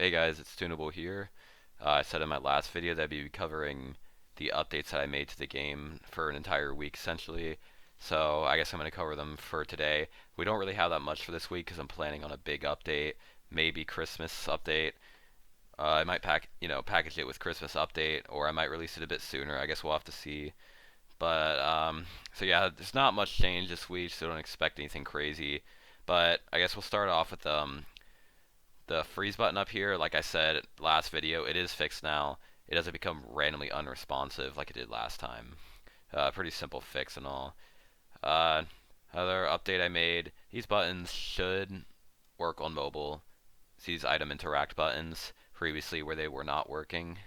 Hey guys, it's Tunable here. I said in my last video that I'd be covering the updates that I made to the game for an entire week essentially. So I guess I'm going to cover them for today. We don't really have that much for this week because I'm planning on a big update, maybe Christmas update. I might package it with Christmas update, or I might release it a bit sooner. I guess we'll have to see. But so yeah, there's not much change this week, so don't expect anything crazy. But I guess we'll start off with the freeze button up here. Like I said last video, it is fixed now. It doesn't become randomly unresponsive like it did last time. Pretty simple fix and all. Uh, Other update I made, these buttons should work on mobile. These item interact buttons previously where they were not working.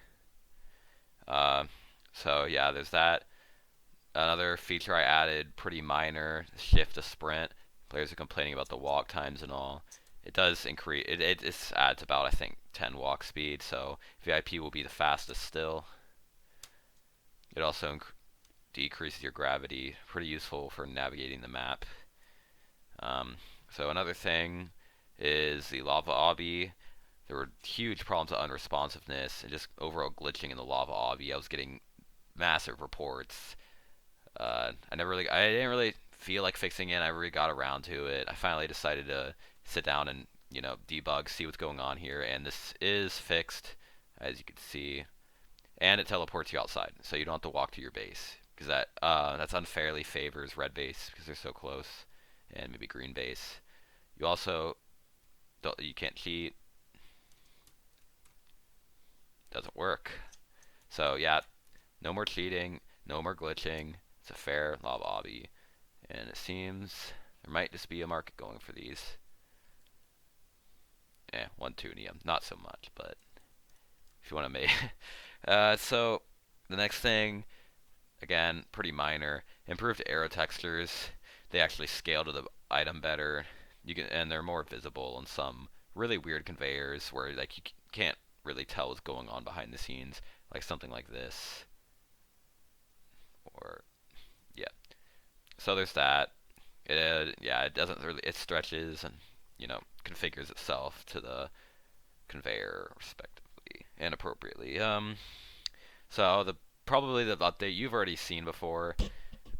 Uh, so yeah, there's that. Another feature I added, pretty minor, shift to sprint. Players are complaining about the walk times and all. It does increase. It adds about I think 10 walk speed, so VIP will be the fastest still. It also decreases your gravity, pretty useful for navigating the map. So another thing is the lava obby. There were huge problems with unresponsiveness and just overall glitching in the lava obby. I was getting massive reports. I didn't really feel like fixing it. I really got around to it. I finally decided to sit down and debug, see what's going on here, and this is fixed, as you can see, and it teleports you outside, so you don't have to walk to your base because that's unfairly favors red base because they're so close, and maybe green base. You can't cheat. Doesn't work. So yeah, no more cheating, no more glitching. It's a fair lava obby. And it seems there might just be a market going for these. 1 not so much, but if you want to make. So the next thing, again, pretty minor. Improved arrow textures. They actually scale to the item better. And they're more visible on some really weird conveyors where like you can't really tell what's going on behind the scenes, like something like this. Or yeah. So there's that. It doesn't really. It stretches and configures itself to the conveyor respectively and appropriately. So probably the update you've already seen before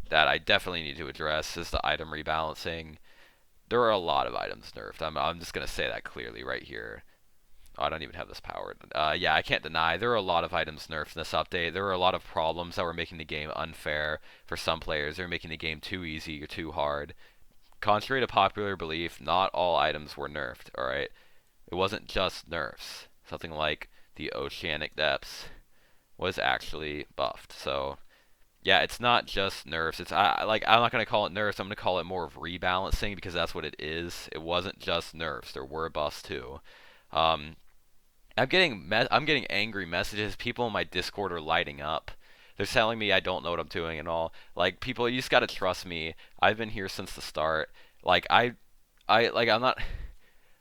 that I definitely need to address is the item rebalancing. There are a lot of items nerfed. I'm just gonna say that clearly right here. Oh, I don't even have this powered. Yeah, I can't deny there are a lot of items nerfed in this update. There were a lot of problems that were making the game unfair for some players. They were making the game too easy or too hard. Contrary to popular belief, not all items were nerfed, alright? It wasn't just nerfs. Something like the Oceanic Depths was actually buffed. So, yeah, it's not just nerfs. I'm not going to call it nerfs. I'm going to call it more of rebalancing because that's what it is. It wasn't just nerfs. There were buffs too. Um, I'm getting angry messages. People in my Discord are lighting up. They're telling me I don't know what I'm doing and all. Like people, you just gotta trust me. I've been here since the start. Like I'm not.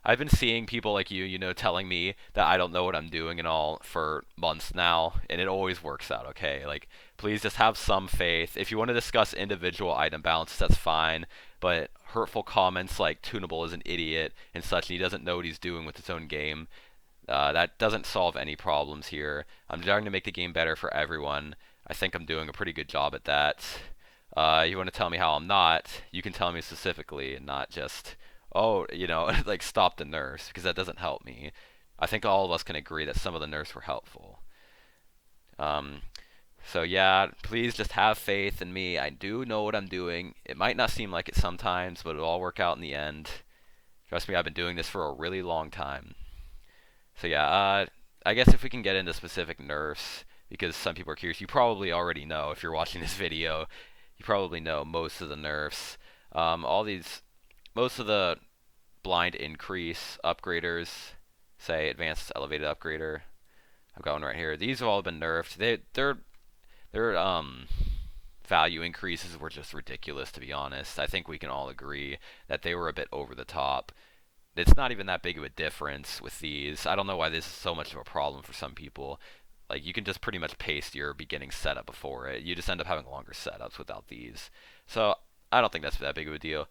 I've been seeing people like you, telling me that I don't know what I'm doing and all for months now, and it always works out okay. Like, please just have some faith. If you want to discuss individual item balances, that's fine, but hurtful comments like Tunable is an idiot and such, and he doesn't know what he's doing with his own game, that doesn't solve any problems here. I'm trying to make the game better for everyone. I think I'm doing a pretty good job at that. You want to tell me how I'm not, you can tell me specifically and not just, oh, like stop the nerfs, because that doesn't help me. I think all of us can agree that some of the nerfs were helpful. Um, so yeah, please just have faith in me. I do know what I'm doing. It might not seem like it sometimes, but it'll all work out in the end. Trust me, I've been doing this for a really long time. So yeah, I guess if we can get into specific nerfs, because some people are curious, you probably already know if you're watching this video, you probably know most of the nerfs. Most of the blind increase upgraders, say advanced elevated upgrader, I've got one right here. These have all been nerfed. Their value increases were just ridiculous, to be honest. I think we can all agree that they were a bit over the top. It's not even that big of a difference with these. I don't know why this is so much of a problem for some people. Like, you can just pretty much paste your beginning setup before it. You just end up having longer setups without these. So, I don't think that's that big of a deal.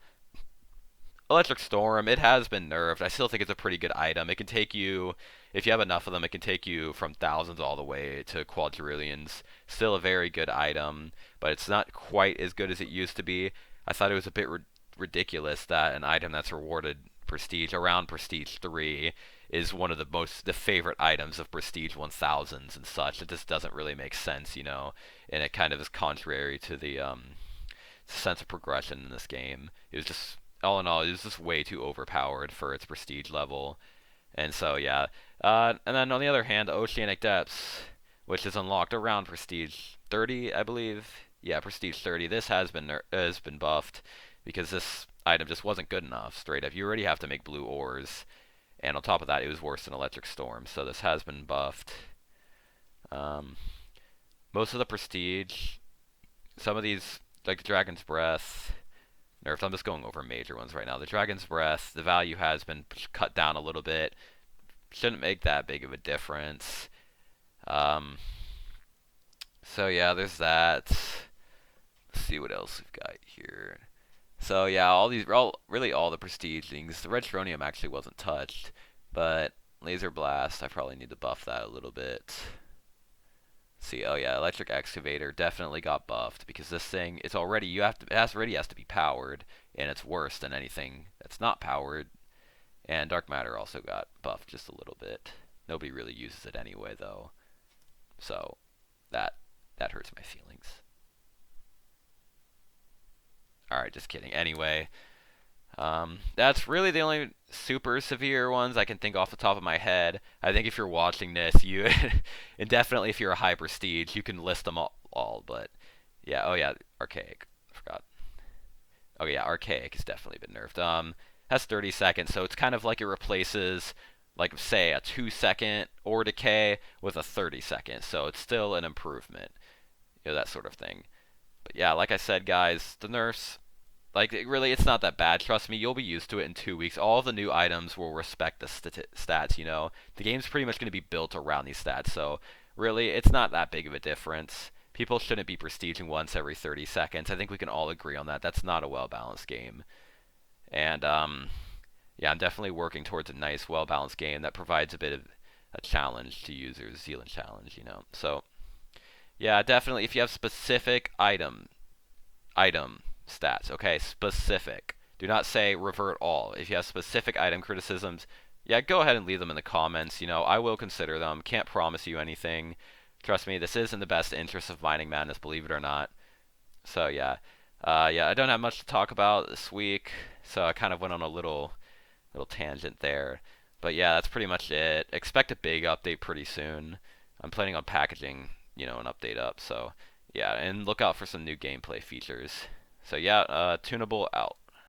Electric Storm, it has been nerfed. I still think it's a pretty good item. It can take you, if you have enough of them, it can take you from thousands all the way to quadrillions. Still a very good item, but it's not quite as good as it used to be. I thought it was a bit ridiculous that an item that's rewarded prestige around prestige 3 is one of the favorite items of prestige 1000s and such. It just doesn't really make sense, and it kind of is contrary to the sense of progression in this game. It was just, all in all, it was just way too overpowered for its prestige level. And so, yeah. And then on the other hand, Oceanic Depths, which is unlocked around prestige 30, I believe. Yeah, prestige 30. This has been buffed because this item just wasn't good enough. Straight up, you already have to make blue ores, and on top of that, it was worse than Electric Storm. So this has been buffed. Most of the prestige, some of these, like the Dragon's Breath, nerfed. I'm just going over major ones right now. The Dragon's Breath, the value has been cut down a little bit. Shouldn't make that big of a difference. So yeah, there's that. Let's see what else we've got here. So yeah, really all the prestige things. The Red Tronium actually wasn't touched, but Laser Blast, I probably need to buff that a little bit. See, oh yeah, Electric Excavator definitely got buffed because this thing, it's already, already has to be powered, and it's worse than anything that's not powered. And Dark Matter also got buffed just a little bit. Nobody really uses it anyway, though, so that hurts my feelings. All right, just kidding. Anyway, that's really the only super severe ones I can think off the top of my head. I think if you're watching this, you and definitely if you're a high prestige, you can list them all. But yeah, oh yeah, Archaic. I forgot. Oh yeah, Archaic has definitely been nerfed. Has 30 seconds, so it's kind of like it replaces, like say, a 2-second ore decay with a 30-second. So it's still an improvement, that sort of thing. But yeah, like I said, guys, the nerfs, like, it's not that bad. Trust me, you'll be used to it in 2 weeks. All the new items will respect the stats, The game's pretty much going to be built around these stats, so really, it's not that big of a difference. People shouldn't be prestiging once every 30 seconds. I think we can all agree on that. That's not a well-balanced game. And, yeah, I'm definitely working towards a nice, well-balanced game that provides a bit of a challenge to users, Zealand challenge, So, yeah, definitely, if you have specific item stats, okay? Specific. Do not say revert all. If you have specific item criticisms, yeah, go ahead and leave them in the comments. I will consider them. Can't promise you anything. Trust me, this is in the best interest of Mining Madness, believe it or not. So, yeah. Yeah, I don't have much to talk about this week, so I kind of went on a little tangent there. But yeah, that's pretty much it. Expect a big update pretty soon. I'm planning on packaging, an update up, so yeah, and look out for some new gameplay features. So yeah, Tunable out.